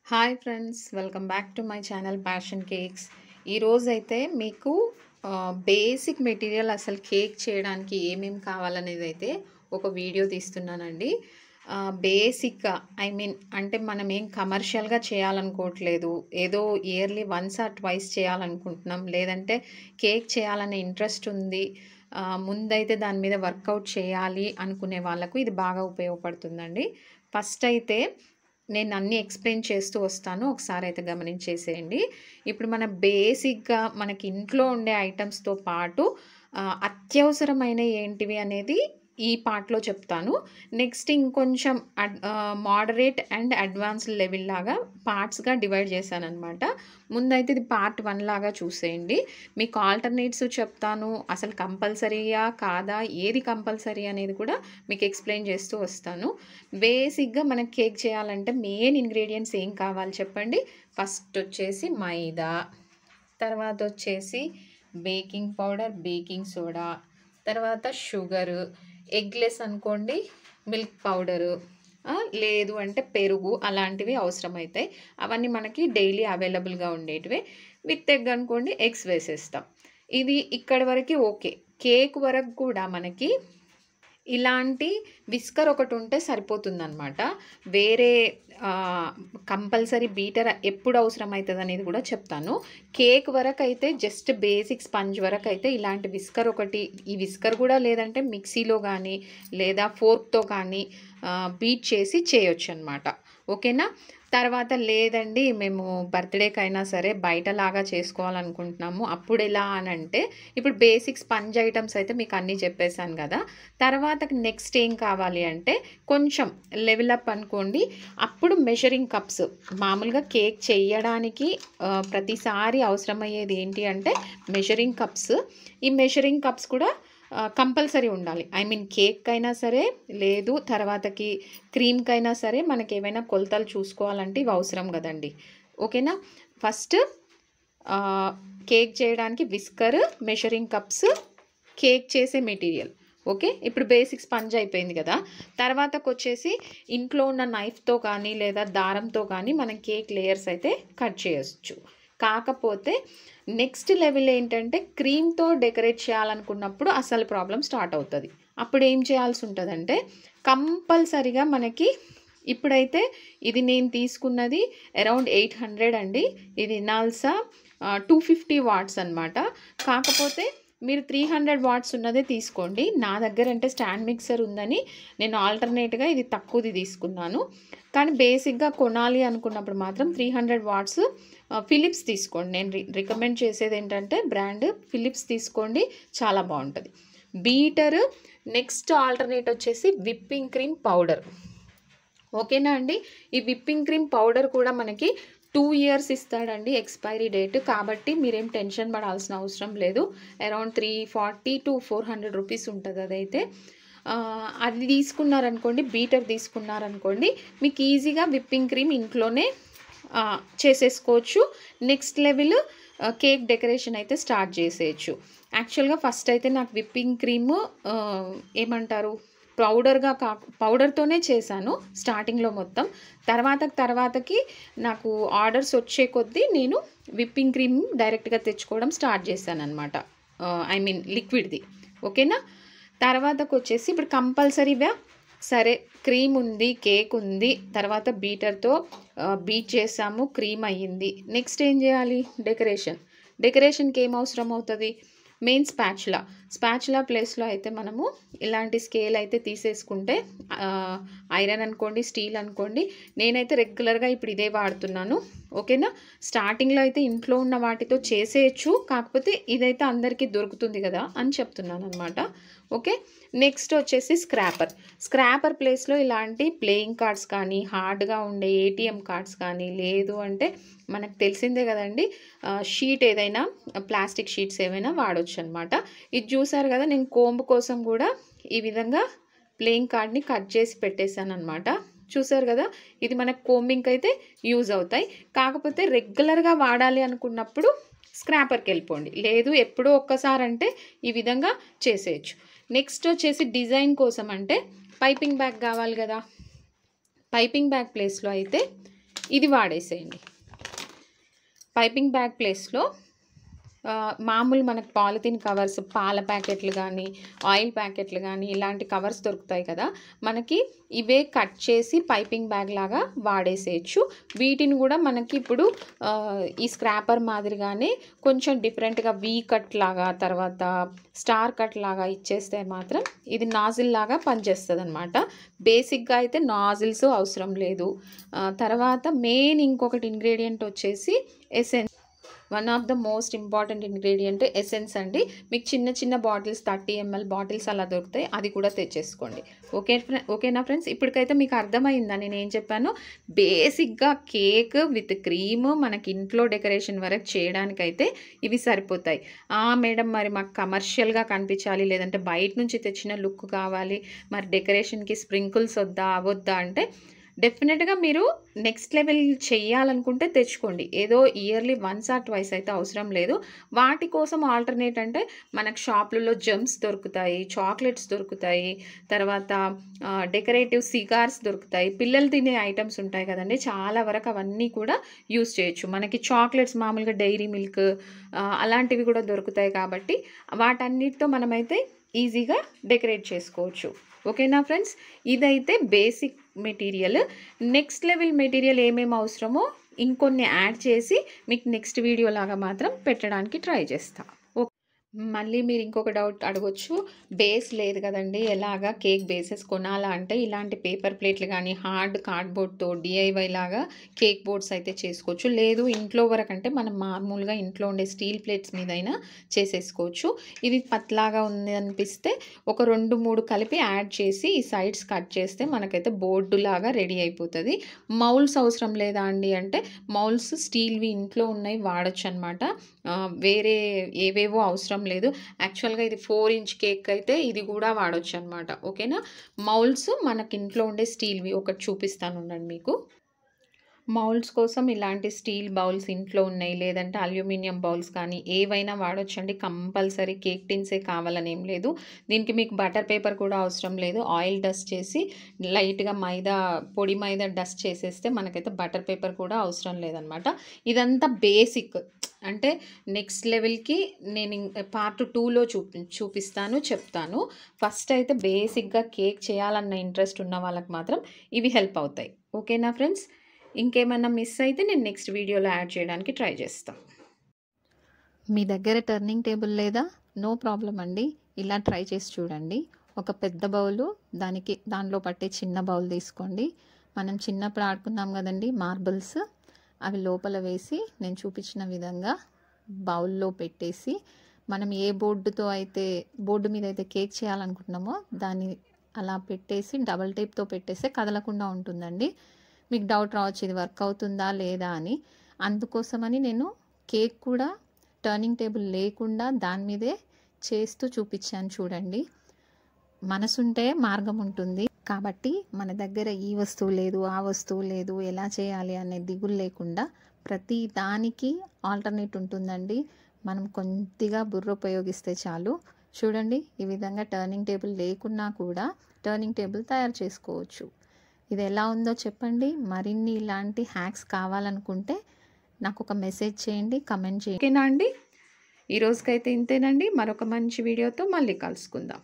Hi friends, welcome back to my channel passion cakes. ఈరోజైతే మీకు basic material అసలు cake చేయడానికి ఏమేమి కావాలనేది అయితే ఒక వీడియో తీస్తున్నానండి. బేసిక్గా అంటే మనం ఏం కమర్షియల్గా చేయాలనుకోవట్లేదు, ఏదో ఇయర్లీ వన్స్ ఆర్ ట్వైస్ చేయాలనుకుంటున్నాం, లేదంటే కేక్ చేయాలనే ఇంట్రెస్ట్ ఉంది, ముందైతే దాని మీద వర్కౌట్ చేయాలి అనుకునే వాళ్ళకు ఇది బాగా ఉపయోగపడుతుందండి. ఫస్ట్ అయితే నేను అన్నీ ఎక్స్ప్లెయిన్ చేస్తూ వస్తాను, ఒకసారి అయితే గమనించేసేయండి. ఇప్పుడు మన బేసిక్గా మనకి ఇంట్లో ఉండే ఐటమ్స్తో పాటు అత్యవసరమైన ఏంటివి అనేది ఈ పార్ట్లో చెప్తాను. నెక్స్ట్ ఇంకొంచెం మోడరేట్ అండ్ అడ్వాన్స్డ్ లెవెల్ లాగా పార్ట్స్గా డివైడ్ చేశానమాట. ముందైతే ఇది పార్ట్ 1 లాగా చూసేయండి. మీకు ఆల్టర్నేట్స్ చెప్తాను, అసలు కంపల్సరీయా కాదా, ఏది కంపల్సరీ అనేది కూడా మీకు ఎక్స్ప్లెయిన్ చేస్తూ వస్తాను. బేసిక్గా మనకి కేక్ చేయాలంటే మెయిన్ ఇంగ్రీడియంట్స్ ఏం కావాలి చెప్పండి. ఫస్ట్ వచ్చేసి మైదా, తర్వాత వచ్చేసి బేకింగ్ పౌడర్, బేకింగ్ సోడా, తర్వాత షుగరు, ఎగ్లెస్ అనుకోండి, మిల్క్ పౌడరు, లేదు అంటే పెరుగు, అలాంటివి అవసరమవుతాయి. అవన్నీ మనకి డైలీ అవైలబుల్గా ఉండేటివే. విత్ ఎగ్ అనుకోండి, ఎగ్స్ వేసేస్తాం. ఇది ఇక్కడి వరకు ఓకే. కేక్ వరకు కూడా మనకి ఇలాంటి విస్కర్ ఒకటి ఉంటే సరిపోతుందన్నమాట. వేరే కంపల్సరీ బీటర్ ఎప్పుడు అవసరం అవుతుంది అనేది కూడా చెప్తాను. కేక్ వరకు అయితే జస్ట్ బేసిక్ స్పంజ్ వరకు అయితే ఇలాంటి విస్కర్ ఒకటి, ఈ విస్కర్ కూడా లేదంటే మిక్సీలో కానీ లేదా ఫోర్క్తో కానీ బీట్ చేసి చేయొచ్చు అనమాట. ఓకేనా. తర్వాత లేదండి మేము బర్త్డేకైనా సరే బయటలాగా చేసుకోవాలనుకుంటున్నాము, అప్పుడు ఎలా అని అంటే, ఇప్పుడు బేసిక్ స్పంజ్ ఐటమ్స్ అయితే మీకు అన్నీ చెప్పేశాను కదా. తర్వాత నెక్స్ట్ ఏం కావాలి అంటే కొంచెం లెవెల్ అప్ అనుకోండి. అప్పుడు మెజరింగ్ కప్స్, మామూలుగా కేక్ చేయడానికి ప్రతిసారి అవసరమయ్యేది ఏంటి అంటే మెజరింగ్ కప్స్. ఈ మెజరింగ్ కప్స్ కూడా కంపల్సరీ ఉండాలి. కేక్ అయినా సరే, లేదు తర్వాతకి క్రీమ్కైనా సరే, మనకి ఏమైనా కొలతలు చూసుకోవాలంటే ఇవి అవసరం కదండి. ఓకేనా. ఫస్ట్ కేక్ చేయడానికి విస్కర్, మెజరింగ్ కప్స్, కేక్ చేసే మెటీరియల్. ఓకే. ఇప్పుడు బేసిక్ స్పంజ్ అయిపోయింది కదా. తర్వాతకు వచ్చేసి ఇంట్లో ఉన్న నైఫ్తో కానీ లేదా దారంతో కానీ మనం కేక్ లేయర్స్ అయితే కట్ చేయొచ్చు. కాకపోతే నెక్స్ట్ లెవెల్ ఏంటంటే క్రీమ్తో డెకరేట్ చేయాలనుకున్నప్పుడు అసలు ప్రాబ్లం స్టార్ట్ అవుతుంది. అప్పుడు ఏం చేయాల్సి ఉంటుందంటే కంపల్సరిగా మనకి ఇప్పుడైతే ఇది నేను తీసుకున్నది అరౌండ్ 800 అండి. ఇది నాల్సా 250 వాట్స్ అనమాట. కాకపోతే మీరు 300 వాట్స్ ఉన్నదే తీసుకోండి. నా దగ్గర అంటే స్టాండ్ మిక్సర్ ఉందని నేను ఆల్టర్నేట్గా ఇది తక్కువది తీసుకున్నాను. కానీ బేసిక్గా కొనాలి అనుకున్నప్పుడు మాత్రం 300 వాట్స్ ఫిలిప్స్ తీసుకోండి. నేను రికమెండ్ చేసేది ఏంటంటే బ్రాండ్ ఫిలిప్స్ తీసుకోండి, చాలా బాగుంటుంది. బీటర్. నెక్స్ట్ ఆల్టర్నేట్ వచ్చేసి విప్పింగ్ క్రీమ్ పౌడర్. ఓకేనా అండి. ఈ విప్పింగ్ క్రీమ్ పౌడర్ కూడా మనకి 2 years ఇస్తాడండి ఎక్స్పైరీ డేట్. కాబట్టి మీరేం టెన్షన్ పడాల్సిన అవసరం లేదు. అరౌండ్ 340 to 400 రూపీస్ ఉంటుంది అదైతే. అది తీసుకున్నారనుకోండి, బీటర్ తీసుకున్నారనుకోండి, మీకు ఈజీగా విప్పింగ్ క్రీమ్ ఇంట్లోనే చేసేసుకోవచ్చు. నెక్స్ట్ లెవెల్ కేక్ డెకరేషన్ అయితే స్టార్ట్ చేసేయచ్చు. యాక్చువల్గా ఫస్ట్ అయితే నాకు విప్పింగ్ క్రీము ఏమంటారు పౌడర్తోనే చేశాను స్టార్టింగ్లో మొత్తం. తర్వాతకి నాకు ఆర్డర్స్ వచ్చే కొద్దీ నేను విప్పింగ్ క్రీమ్ డైరెక్ట్గా తెచ్చుకోవడం స్టార్ట్ చేశాను అనమాట. లిక్విడ్ది. ఓకేనా. తర్వాతకు వచ్చేసి ఇప్పుడు కంపల్సరీగా సరే క్రీమ్ ఉంది, కేక్ ఉంది, తర్వాత బీటర్తో బీట్ చేసాము, క్రీమ్ అయ్యింది. నెక్స్ట్ ఏం చేయాలి? డెకరేషన్కి ఏం అవసరం అవుతుంది? మెయిన్ స్పాచులా ప్లేస్లో అయితే మనము ఇలాంటి స్కేల్ అయితే తీసేసుకుంటే, ఐరన్ అనుకోండి, స్టీల్ అనుకోండి, నేనైతే రెగ్యులర్గా ఇప్పుడు ఇదే వాడుతున్నాను. ఓకేనా. స్టార్టింగ్లో అయితే ఇంట్లో ఉన్న వాటితో చేసేయచ్చు, కాకపోతే ఇదైతే అందరికీ దొరుకుతుంది కదా అని చెప్తున్నాను అనమాట. ఓకే. నెక్స్ట్ వచ్చేసి స్క్రాపర్ ప్లేస్లో ఇలాంటి ప్లేయింగ్ కార్డ్స్ కానీ, హార్డ్గా ఉండే ఏటీఎం కార్డ్స్ కానీ, లేదు అంటే మనకు తెలిసిందే కదండి, షీట్ ఏదైనా, ప్లాస్టిక్ షీట్స్ ఏమైనా వాడవచ్చు అనమాట. ఇది చూసారు కదా, నేను కోంబ్ కోసం కూడా ఈ విధంగా ప్లేయింగ్ కార్డ్ని కట్ చేసి పెట్టేశాను అనమాట. చూసారు కదా, ఇది మనకు కోంబింగ్కి అయితే యూజ్ అవుతాయి. కాకపోతే రెగ్యులర్గా వాడాలి అనుకున్నప్పుడు స్క్రాపర్కి వెళ్ళిపోండి, లేదు ఎప్పుడో ఒక్కసారి అంటే ఈ విధంగా చేసేయచ్చు. నెక్స్ట్ వచ్చేసి డిజైన్ కోసం అంటే పైపింగ్ బ్యాగ్ కావాలి కదా. పైపింగ్ బ్యాగ్ ప్లేస్లో అయితే ఇది వాడేసేయండి. పైపింగ్ బ్యాగ్ ప్లేస్లో మామూలు మనకు పాలిథిన్ కవర్స్, పాల ప్యాకెట్లు కానీ, ఆయిల్ ప్యాకెట్లు కానీ ఇలాంటి కవర్స్ దొరుకుతాయి కదా, మనకి ఇవే కట్ చేసి పైపింగ్ బ్యాగ్ లాగా వాడేసేయచ్చు. వీటిని కూడా మనకి ఇప్పుడు ఈ స్క్రాపర్ మాదిరిగానే కొంచెం డిఫరెంట్గా వీ కట్ లాగా, తర్వాత స్టార్ కట్ లాగా ఇచ్చేస్తే మాత్రం ఇది నాజిల్ లాగా పనిచేస్తుంది అనమాట. బేసిక్గా అయితే నాజిల్స్ అవసరం లేదు. తర్వాత మెయిన్ ఇంకొకటి ఇంగ్రీడియంట్ వచ్చేసి essence. One of the most important ingredient essence అండి. మీకు చిన్న చిన్న బాటిల్స్ 30 ml బాటిల్స్ అలా దొరుకుతాయి, అది కూడా తెచ్చేసుకోండి. ఓకేనా ఫ్రెండ్స్? ఇప్పటికైతే మీకు అర్థమైందా నేను ఏం చెప్పాను? బేసిక్గా కేక్ విత్ క్రీమ్ మనకి ఇంట్లో డెకరేషన్ వరకు చేయడానికైతే ఇవి సరిపోతాయి. మేడం మరి మాకు కమర్షియల్గా కనిపించాలి, లేదంటే బయట నుంచి తెచ్చిన లుక్ కావాలి, మరి డెకరేషన్కి స్ప్రింకిల్స్ వద్దా అంటే డెఫినెట్గా మీరు నెక్స్ట్ లెవెల్ చేయాలనుకుంటే తెచ్చుకోండి. ఏదో ఇయర్లీ వన్స్ ఆర్ ట్వైస్ అయితే అవసరం లేదు. వాటి కోసం ఆల్టర్నేట్ అంటే మనకు షాపులలో జెమ్స్ దొరుకుతాయి, చాక్లెట్స్ దొరుకుతాయి, తర్వాత డెకరేటివ్ సిగార్స్ దొరుకుతాయి, పిల్లలు తినే ఐటమ్స్ ఉంటాయి కదండి, చాలా వరకు అవన్నీ కూడా యూస్ చేయొచ్చు. మనకి చాక్లెట్స్ మామూలుగా డైరీ మిల్క్ అలాంటివి కూడా దొరుకుతాయి కాబట్టి వాటన్నిటితో మనమైతే ఈజీగా డెకరేట్ చేసుకోవచ్చు. ఓకేనా ఫ్రెండ్స్? ఇదైతే basic material. Next level material ఏమేమి అవసరమో ఇంకొన్ని యాడ్ చేసి మీకు నెక్స్ట్ వీడియో లాగా మాత్రం పెట్టడానికి ట్రై చేస్తా. మళ్ళీ మీరు ఇంకొక డౌట్ అడగొచ్చు, బేస్ లేదు కదండి, ఎలాగా కేక్ బేసెస్ కొనాలా అంటే ఇలాంటి పేపర్ ప్లేట్లు కానీ హార్డ్ కార్డ్బోర్డ్తో DIY లాగా కేక్ బోర్డ్స్ అయితే చేసుకోవచ్చు. లేదు ఇంట్లో వరకు అంటే మనం మామూలుగా ఇంట్లో ఉండే స్టీల్ ప్లేట్స్ మీదైనా చేసేసుకోవచ్చు. ఇది పత్లాగా ఉంది అనిపిస్తే ఒక 2-3 కలిపి యాడ్ చేసి ఈ సైడ్స్ కట్ చేస్తే మనకైతే బోర్డు లాగా రెడీ అయిపోతుంది. మౌల్స్ అవసరం లేదా అండి అంటే మౌల్స్ స్టీల్వి ఇంట్లో ఉన్నవి వాడచ్చు అనమాట. వేరే ఏవేవో అవసరం లేదు. యాక్చువల్గా ఇది 4 ఇంచ్ కేక్ అయితే ఇది కూడా వాడచ్చు అనమాట. ఓకేనా? మౌల్స్ మనకి ఇంట్లో ఉండే స్టీల్వి ఒకటి చూపిస్తాను ఉండండి మీకు. మౌల్స్ కోసం ఇలాంటి స్టీల్ బౌల్స్ ఇంట్లో ఉన్నాయి, లేదంటే అల్యూమినియం బౌల్స్ కానీ ఏవైనా వాడొచ్చండి. కంపల్సరీ కేక్ టిన్సే కావాలని ఏం లేదు. దీనికి మీకు బటర్ పేపర్ కూడా అవసరం లేదు. ఆయిల్ డస్ట్ చేసి లైట్గా పొడి మైదా డస్ట్ చేసేస్తే మనకైతే బటర్ పేపర్ కూడా అవసరం లేదనమాట. ఇదంతా బేసిక్. అంటే నెక్స్ట్ లెవెల్కి నేను పార్ట్ 2లో చూపిస్తాను, చెప్తాను. ఫస్ట్ అయితే బేసిక్గా కేక్ చేయాలన్న ఇంట్రెస్ట్ ఉన్న వాళ్ళకి మాత్రం ఇవి హెల్ప్ అవుతాయి. ఓకేనా ఫ్రెండ్స్? ఇంకేమైనా మిస్ అయితే నేను నెక్స్ట్ వీడియోలో యాడ్ చేయడానికి ట్రై చేస్తాను. మీ దగ్గర టర్నింగ్ టేబుల్ లేదా? నో ప్రాబ్లం అండి, ఇలా ట్రై చేసి చూడండి. ఒక పెద్ద బౌలు, దానిలో పట్టే చిన్న బౌల్ తీసుకోండి. మనం చిన్నప్పుడు ఆడుకున్నాం కదండి మార్బుల్స్, అవి లోపల వేసి నేను చూపించిన విధంగా బౌల్లో పెట్టేసి మనం ఏ బోర్డు మీద అయితే కేక్ చేయాలనుకుంటున్నామో దాన్ని అలా పెట్టేసి డబల్ టేప్తో పెట్టేస్తే కదలకుండా ఉంటుందండి. మీకు డౌట్ రావచ్చు ఇది వర్క్ అవుతుందా లేదా అని. అందుకోసమని నేను కేక్ కూడా టర్నింగ్ టేబుల్ లేకుండా దాని మీదే చేస్తూ చూపించాను చూడండి. మనసుంటే మార్గం ఉంటుంది కాబట్టి మన దగ్గర ఈ వస్తువు లేదు, ఆ వస్తువు లేదు, ఎలా చేయాలి అనే దిగులు లేకుండా ప్రతి దానికి ఆల్టర్నేట్ ఉంటుందండి. మనం కొద్దిగా బుర్ర ఉపయోగిస్తే చాలు. చూడండి, ఈ విధంగా టర్నింగ్ టేబుల్ లేకున్నా కూడా టర్నింగ్ టేబుల్ తయారు చేసుకోవచ్చు. ఇది ఎలా ఉందో చెప్పండి. మరిన్ని ఇలాంటి హ్యాక్స్ కావాలనుకుంటే నాకు ఒక మెసేజ్ చేయండి, కమెంట్ చేయండి. ఓకేనా అండి? ఈ రోజుకైతే ఇంతేనండి. మరొక మంచి వీడియోతో మళ్ళీ కలుసుకుందాం.